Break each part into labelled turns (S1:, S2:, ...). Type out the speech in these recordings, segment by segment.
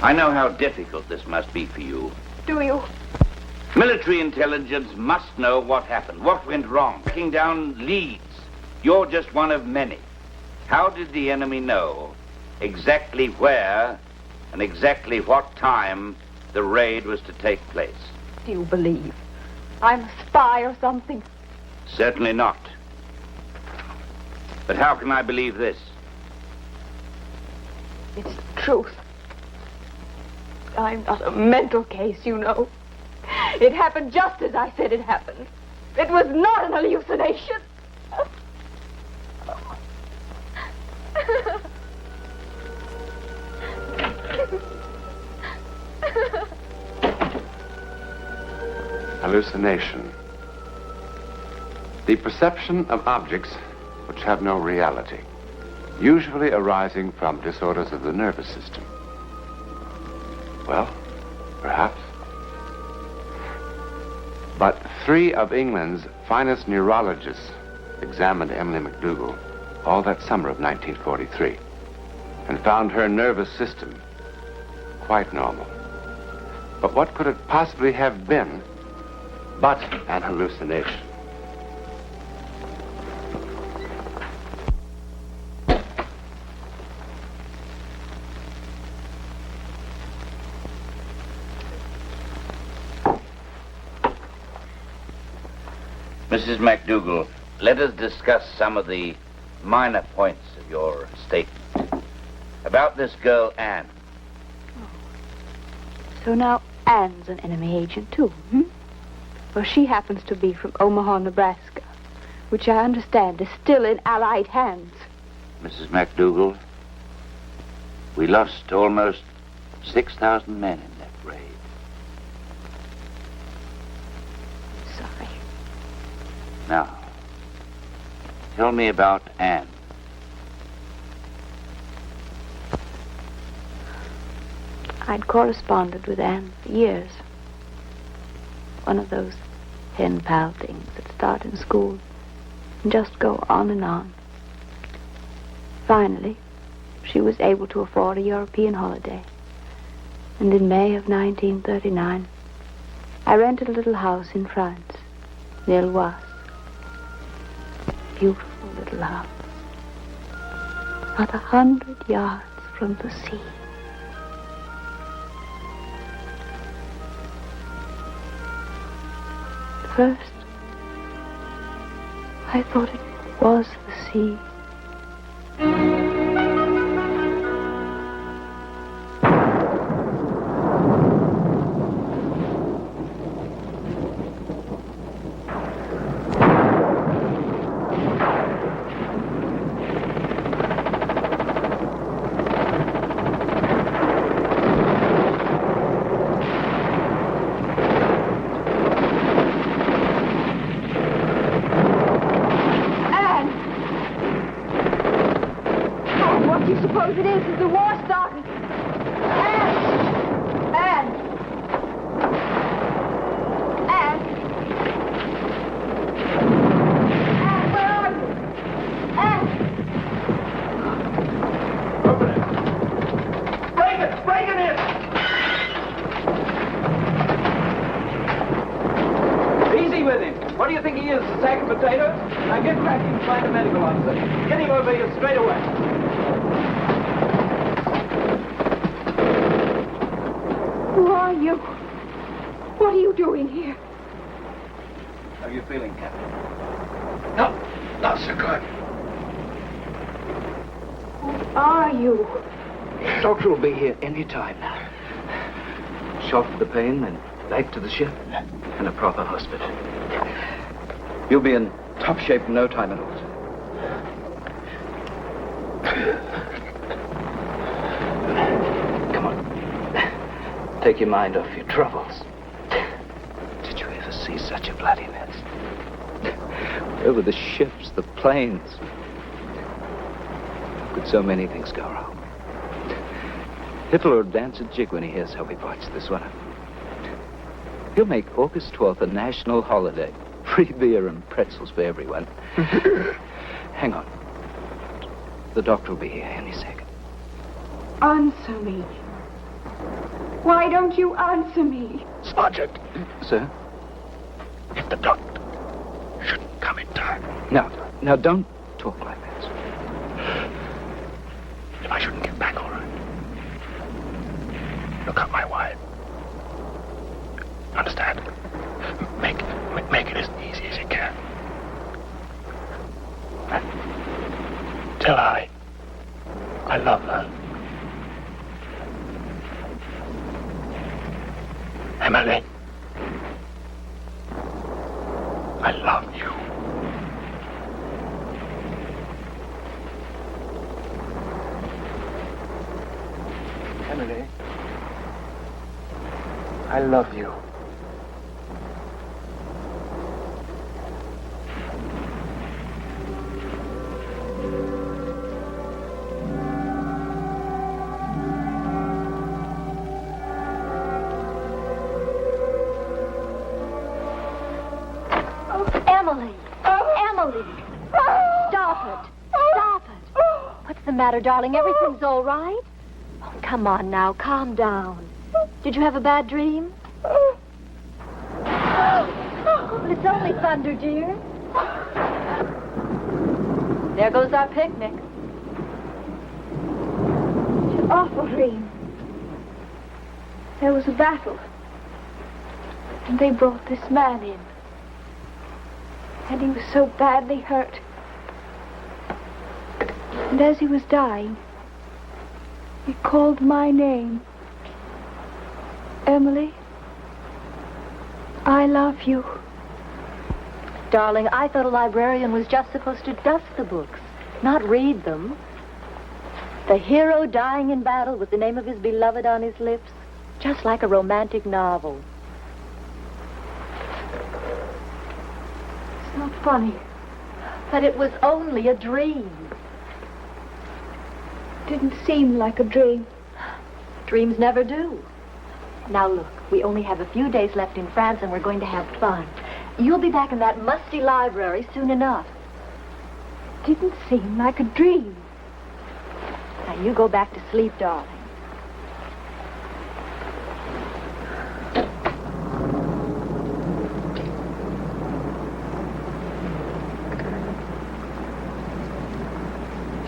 S1: I know how difficult this must be for you.
S2: Do you?
S1: Military intelligence must know what happened, what went wrong. Tracking down leads. You're just one of many. How did the enemy know exactly where and exactly what time the raid was to take place?
S2: Do you believe I'm a spy or something?
S1: Certainly not. But how can I believe this?
S2: It's the truth. I'm not a mental case, you know. It happened just as I said it happened. It was not an hallucination.
S3: Hallucination. The perception of objects which have no reality, usually arising from disorders of the nervous system. Well, perhaps. But 3 of England's finest neurologists examined Emily McDougall all that summer of 1943 and found her nervous system quite normal. But what could it possibly have been but an hallucination?
S1: Mrs. McDougall, let us discuss some of the minor points of your statement. About this girl, Anne.
S2: So now Anne's an enemy agent, too, Well, she happens to be from Omaha, Nebraska, which I understand is still in Allied hands.
S1: Mrs. McDougall, we lost almost 6,000 men in that raid.
S2: Sorry.
S1: Now, tell me about Anne.
S2: I'd corresponded with Anne for years. One of those pen pal things that start in school and just go on and on. Finally, she was able to afford a European holiday. And in May of 1939, I rented a little house in France, near Loise. Beautiful little house. Not 100 yards from the sea. First, I thought it was the sea.
S4: Will be here any time now. Shot for the pain, then back to the ship and a proper hospital. You'll be in top shape in no time at all. Come on. Take your mind off your troubles. Did you ever see such a bloody mess? Over the ships, the planes. How could so many things go wrong? Hitler will dance a jig when he hears how we botched this one up. He'll make August 12th a national holiday. Free beer and pretzels for everyone. Hang on. The doctor will be here any second.
S2: Answer me. Why don't you answer me?
S5: Sergeant,
S4: Sir?
S5: if the doctor shouldn't come in time,
S4: Now, don't talk like that.
S5: if I shouldn't get back all right, look up my wife. Understand? Make it as easy as you can. And tell I love her. Emily, I love you.
S4: Emily, I love you.
S2: Emily! Emily! Stop it! Stop it! What's the matter, darling? Everything's all right? Oh, come on now, calm down. Did you have a bad dream? Oh, it's only thunder, dear. There goes our picnic. It's an awful dream. There was a battle. And they brought this man in. And he was so badly hurt. And as he was dying, he called my name. Emily, I love you. Darling, I thought a librarian was just supposed to dust the books, not read them. The hero dying in battle with the name of his beloved on his lips, just like a romantic novel. It's not funny. But it was only a dream. Didn't seem like a dream. Dreams never do. Now look, we only have a few days left in France and we're going to have fun. You'll be back in that musty library soon enough. Didn't seem like a dream. Now you go back to sleep, darling.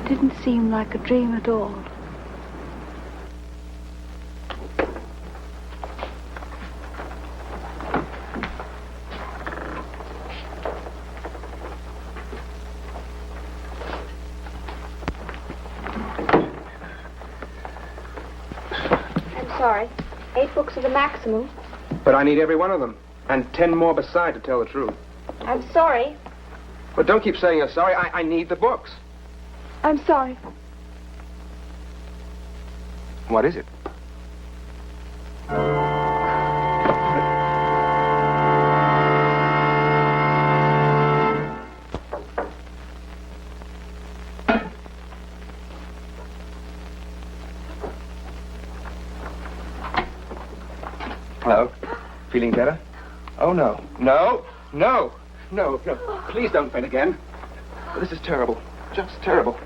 S2: Didn't seem like a dream at all. I'm sorry. 8 books are the maximum.
S6: But I need every one of them. And 10 more beside, to tell the truth.
S2: I'm sorry.
S6: But don't keep saying you're sorry. I need the books.
S2: I'm sorry.
S6: What is it? Hello? Feeling better? Oh, no. No! No! No, no. Please don't faint again. This is terrible. Just terrible.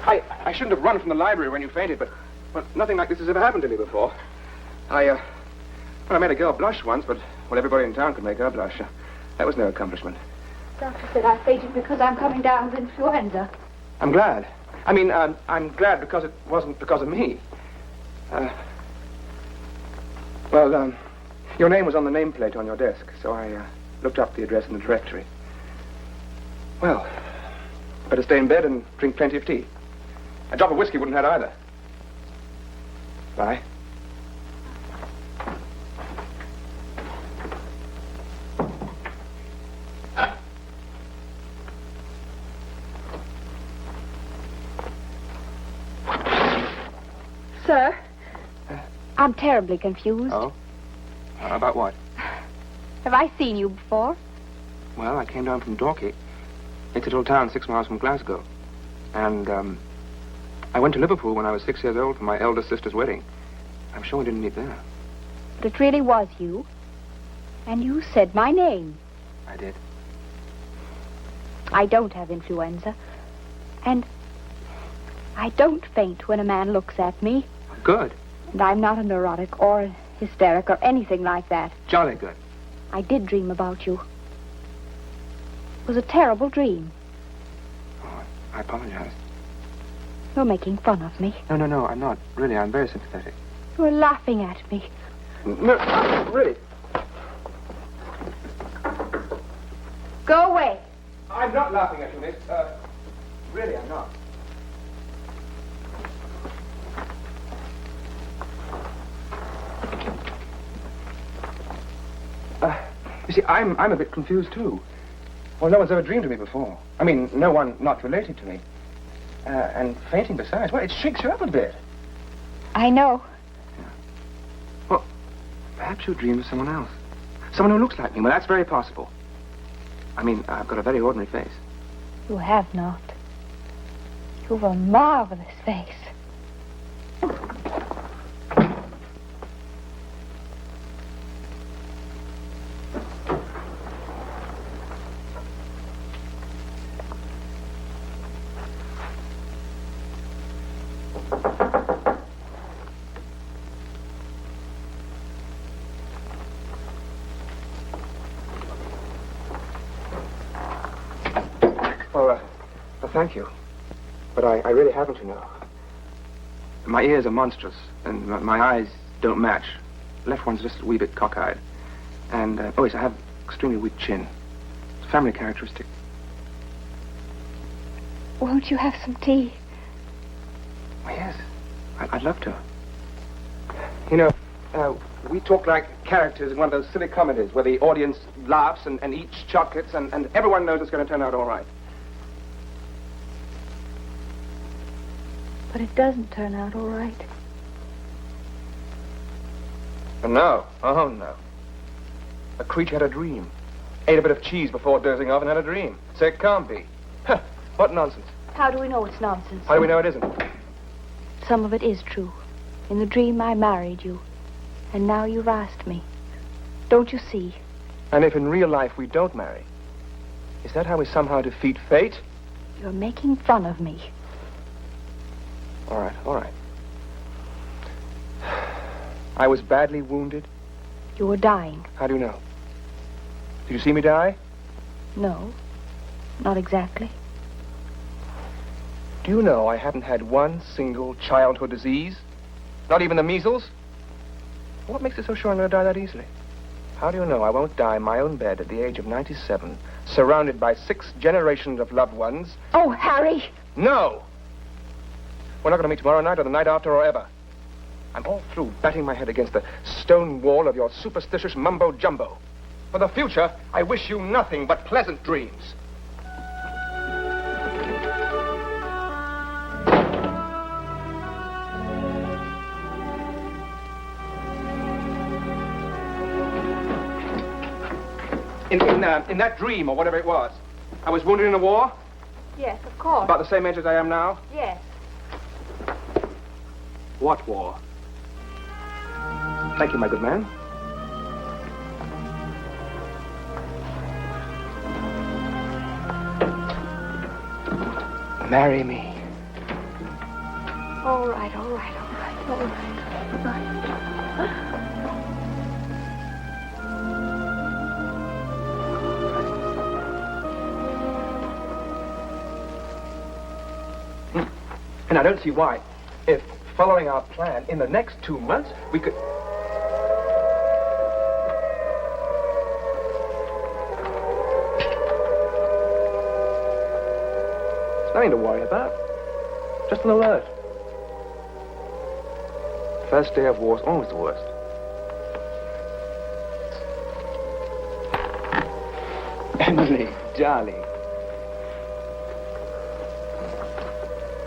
S6: I shouldn't have run from the library when you fainted, but nothing like this has ever happened to me before. I made a girl blush once, but, well, everybody in town could make her blush. That was no accomplishment.
S2: Doctor said I fainted because I'm coming down with influenza.
S6: I'm glad. I mean, I'm glad because it wasn't because of me. Your name was on the nameplate on your desk, so I looked up the address in the directory. Well, better stay in bed and drink plenty of tea. A drop of whiskey wouldn't hurt either. Bye.
S2: Sir, I'm terribly confused.
S6: Oh? About what?
S2: Have I seen you before?
S6: Well, I came down from Dorking. It's a little town 6 miles from Glasgow. And, I went to Liverpool when I was 6 years old for my eldest sister's wedding. I'm sure we didn't meet there.
S2: But it really was you. And you said my name.
S6: I did.
S2: I don't have influenza. And I don't faint when a man looks at me.
S6: Good.
S7: And I'm not a neurotic or a hysteric or anything like that.
S6: Jolly good.
S7: I did dream about you. It was a terrible dream.
S6: Oh, I apologize.
S7: You're making fun of me.
S6: No, I'm not. Really, I'm very sympathetic.
S7: You're laughing at me.
S6: No, really.
S7: Go away.
S6: I'm not laughing at you, miss. Really, I'm not. You see, I'm a bit confused, too. Well, no one's ever dreamed of me before. I mean, no one not related to me. And fainting besides. Well, it shakes you up a bit.
S7: I know.
S6: Well, perhaps you dreamed of someone else. Someone who looks like me. Well, that's very possible. I mean, I've got a very ordinary face.
S7: You have not. You've a marvelous face.
S6: Thank you. But I really haven't, you know. My ears are monstrous, and my eyes don't match. The left one's just a wee bit cockeyed. And, oh yes, I have extremely weak chin. It's a family characteristic.
S7: Won't you have some tea?
S6: Oh, yes. I'd love to. You know, we talk like characters in one of those silly comedies where the audience laughs and eats chocolates and everyone knows it's going to turn out all right.
S7: But it doesn't turn out all right.
S6: No. Oh, no. A creature had a dream. Ate a bit of cheese before dozing off and had a dream. So it can't be. Huh. What nonsense.
S7: How do we know it's nonsense?
S6: How do we know it isn't?
S7: Some of it is true. In the dream, I married you. And now you've asked me. Don't you see?
S6: And if in real life we don't marry, is that how we somehow defeat fate?
S7: You're making fun of me.
S6: All right. I was badly wounded.
S7: You were dying.
S6: How do you know? Did you see me die?
S7: No, not exactly.
S6: Do you know I haven't had one single childhood disease? Not even the measles? What makes it so sure I'm going to die that easily? How do you know I won't die in my own bed at the age of 97, surrounded by 6 generations of loved ones?
S7: Oh, Harry!
S6: No! We're not going to meet tomorrow night or the night after or ever. I'm all through batting my head against the stone wall of your superstitious mumbo-jumbo. For the future, I wish you nothing but pleasant dreams. In that dream, or whatever it was, I was wounded in a war?
S7: Yes, of course.
S6: About the same age as I am now?
S7: Yes.
S6: What war? Thank you, my good man. Marry me.
S7: All right.
S6: And I don't see why, if following our plan, in the next 2 months, we could... It's nothing to worry about. Just an alert. First day of war is always the worst. Emily, darling.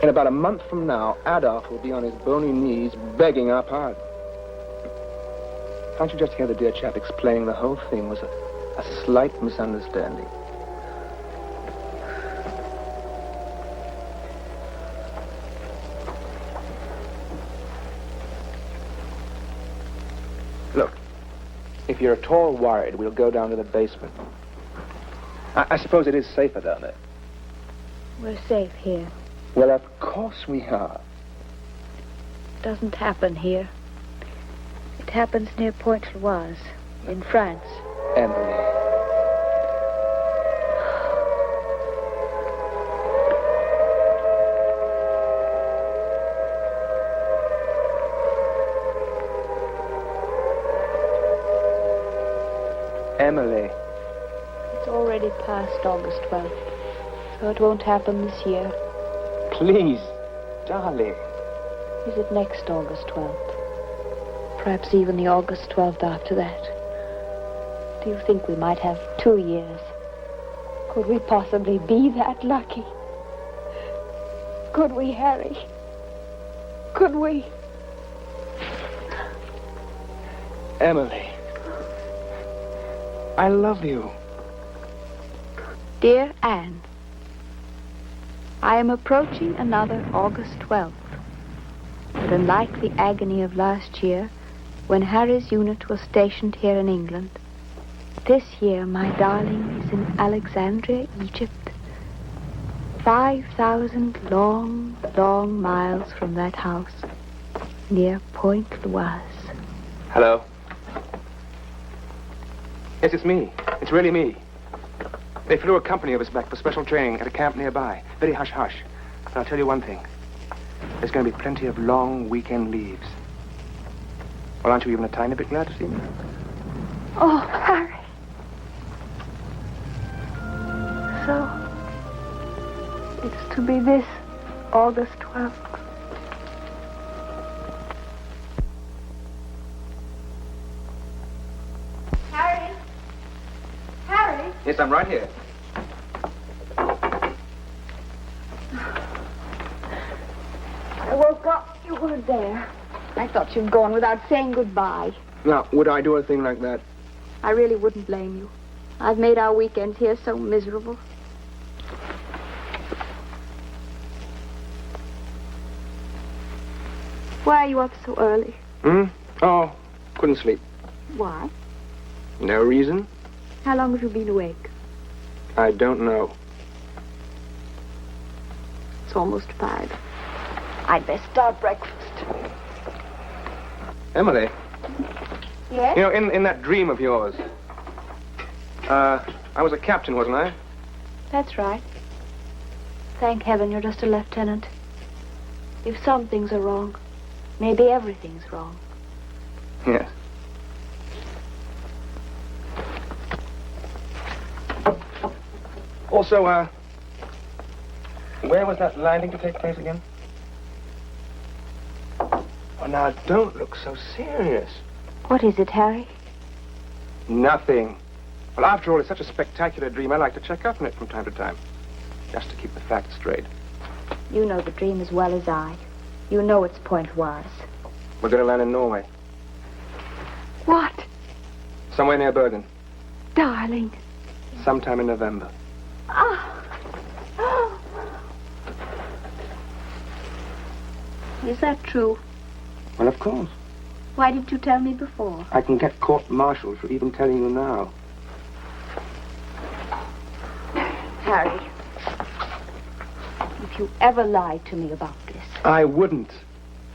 S6: In about a month from now, Adolf will be on his bony knees begging our pardon. Can't you just hear the dear chap explaining the whole thing was a slight misunderstanding? Look, if you're at all worried, we'll go down to the basement. I suppose it is safer down there.
S7: We're safe here.
S6: Well, of course we are.
S7: Doesn't happen here. It happens near Pointe-Loise, in France.
S6: Emily. Emily.
S7: It's already past August 12th, so it won't happen this year.
S6: Please, darling.
S7: Is it next August 12th? Perhaps even the August 12th after that. Do you think we might have 2 years? Could we possibly be that lucky? Could we, Harry? Could we?
S6: Emily. I love you.
S7: Dear Anne, I am approaching another August 12th. But unlike the agony of last year, when Harry's unit was stationed here in England, this year my darling is in Alexandria, Egypt. 5,000 long, long miles from that house, near Pointe-Loise.
S6: Hello? Yes, it's me. It's really me. They flew a company of us back for special training at a camp nearby. Very hush-hush. And I'll tell you one thing. There's going to be plenty of long weekend leaves. Well, aren't you even a tiny bit glad to see me?
S7: Oh, Harry. So, it's to be this August 12th.
S2: Harry? Harry?
S6: Yes, I'm right here.
S7: I woke up. You weren't there. I thought you'd gone without saying goodbye.
S6: Now, would I do a thing like that?
S7: I really wouldn't blame you. I've made our weekends here so miserable. Why are you up so early?
S6: Oh, couldn't sleep.
S7: Why?
S6: No reason?
S7: How long have you been awake?
S6: I don't know.
S7: It's almost 5. I'd best start breakfast.
S6: Emily,
S7: Yes?
S6: you know, in that dream of yours, I was a captain, wasn't I?
S7: That's right. Thank heaven you're just a lieutenant. If some things are wrong, maybe everything's wrong.
S6: Yes. Also, where was that landing to take place again? Oh, now, don't look so serious.
S7: What is it, Harry?
S6: Nothing. Well, after all, it's such a spectacular dream, I like to check up on it from time to time. Just to keep the facts straight.
S7: You know the dream as well as I. You know it's Pointe-Loise.
S6: We're going to land in Norway.
S7: What?
S6: Somewhere near Bergen.
S7: Darling.
S6: Sometime in November.
S7: Is that true?
S6: Well, of course.
S7: Why didn't you tell me before?
S6: I can get court-martialed for even telling you now.
S7: Harry, if you ever lied to me about this.
S6: I wouldn't.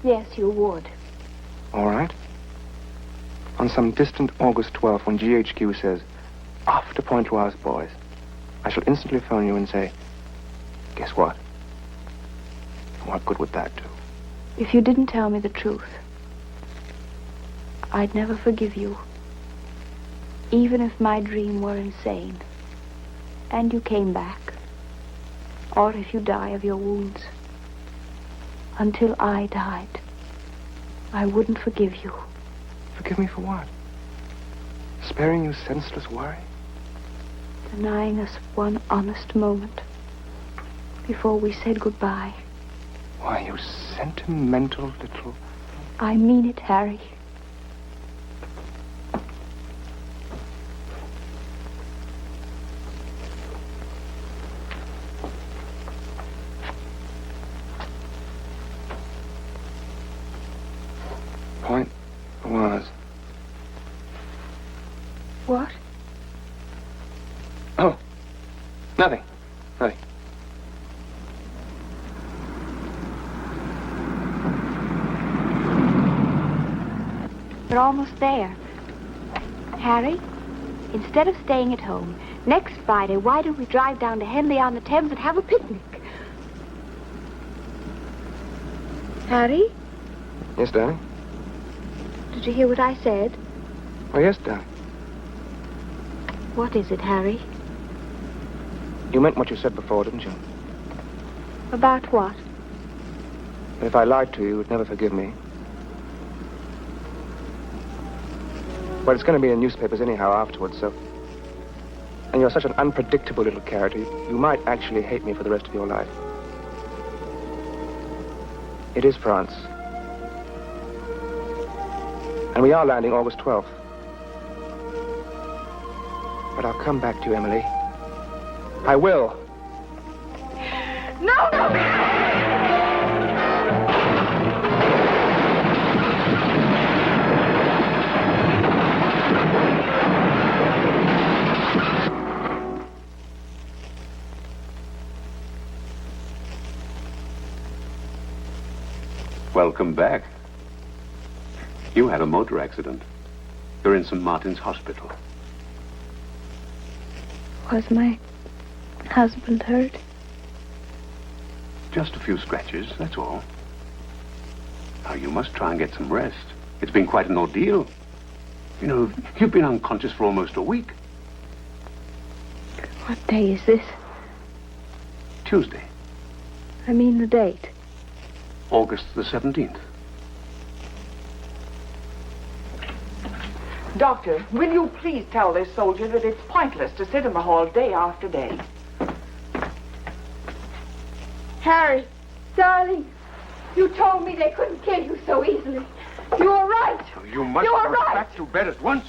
S7: Yes, you would.
S6: All right. On some distant August 12th, when GHQ says, off to Pointe-Loise, boys, I shall instantly phone you and say, guess what? What good would that do?
S7: If you didn't tell me the truth, I'd never forgive you. Even if my dream were insane, and you came back, or if you die of your wounds. Until I died, I wouldn't forgive you.
S6: Forgive me for what? Sparing you senseless worry?
S7: Denying us one honest moment before we said goodbye.
S6: Why, you sentimental little...
S7: I mean it, Harry.
S6: Pointe-Loise.
S7: What?
S6: Oh, nothing. Nothing.
S7: We're almost there. Harry, instead of staying at home, next Friday, why don't we drive down to Henley-on-the-Thames and have a picnic? Harry,
S6: Yes, darling?
S7: did you hear what I said?
S6: Oh, yes, darling.
S7: What is it, Harry?
S6: You meant what you said before, didn't you?
S7: About what?
S6: That if I lied to you, you would never forgive me. Well, it's going to be in newspapers anyhow afterwards, so... And you're such an unpredictable little character, you might actually hate me for the rest of your life. It is France. And we are landing August 12th. But I'll come back to you, Emily. I will.
S7: No, no, no!
S3: Welcome back. You had a motor accident. You're in St. Martin's Hospital.
S7: Was my husband hurt?
S3: Just a few scratches, that's all. Now, you must try and get some rest. It's been quite an ordeal. You know, you've been unconscious for almost a week.
S7: What day is this?
S3: Tuesday,
S7: I mean the date.
S3: August the 17th.
S8: Doctor, will you please tell this soldier that it's pointless to sit in the hall day after day?
S7: Harry, darling, you told me they couldn't kill you so easily. You were right.
S3: You must
S7: You are
S3: go
S7: right.
S3: back to bed at once.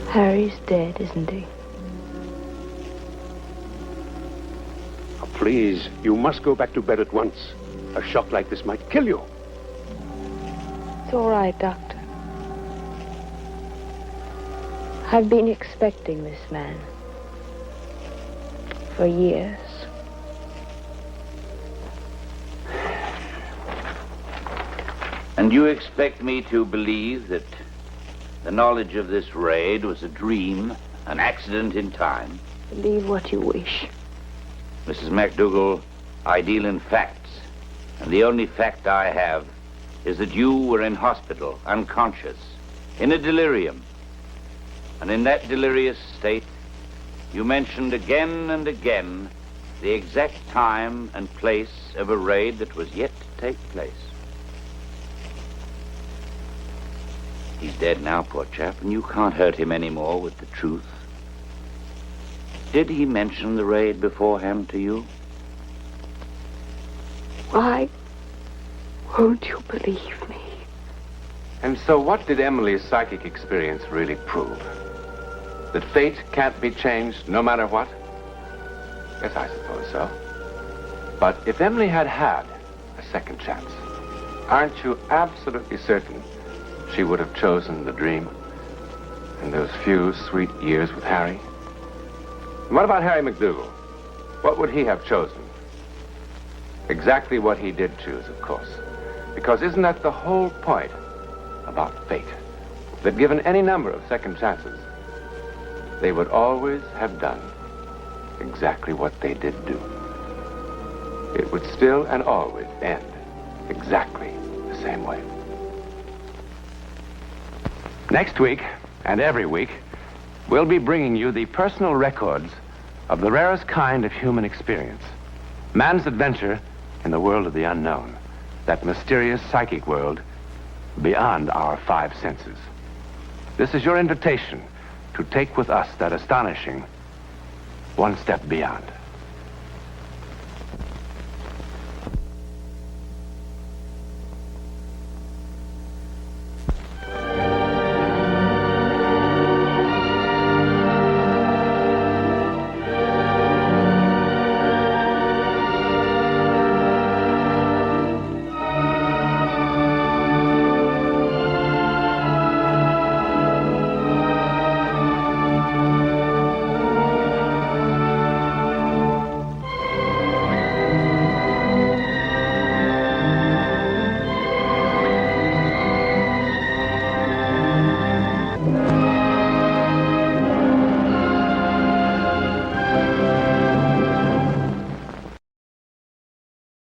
S7: Harry's dead, isn't he?
S3: Oh, please, you must go back to bed at once. A shock like this might kill you.
S7: It's all right, Doctor. I've been expecting this man for years.
S1: And you expect me to believe that the knowledge of this raid was a dream, an accident in time?
S7: Believe what you wish.
S1: Mrs. MacDougall, I deal in facts. And the only fact I have is that you were in hospital, unconscious, in a delirium. And in that delirious state, you mentioned again and again the exact time and place of a raid that was yet to take place. He's dead now, poor chap, and you can't hurt him anymore with the truth. Did he mention the raid beforehand to you?
S7: Why won't you believe me?
S3: And so what did Emily's psychic experience really prove? That fate can't be changed no matter what? Yes, I suppose so. But if Emily had had a second chance, aren't you absolutely certain she would have chosen the dream and those few sweet years with Harry? And what about Harry MacDougall? What would he have chosen? Exactly what he did choose, of course. Because isn't that the whole point about fate? That given any number of second chances, they would always have done exactly what they did do. It would still and always end exactly the same way. Next week, and every week, we'll be bringing you the personal records of the rarest kind of human experience. Man's adventure in the world of the unknown. That mysterious psychic world beyond our five senses. This is your invitation to take with us that astonishing one step beyond.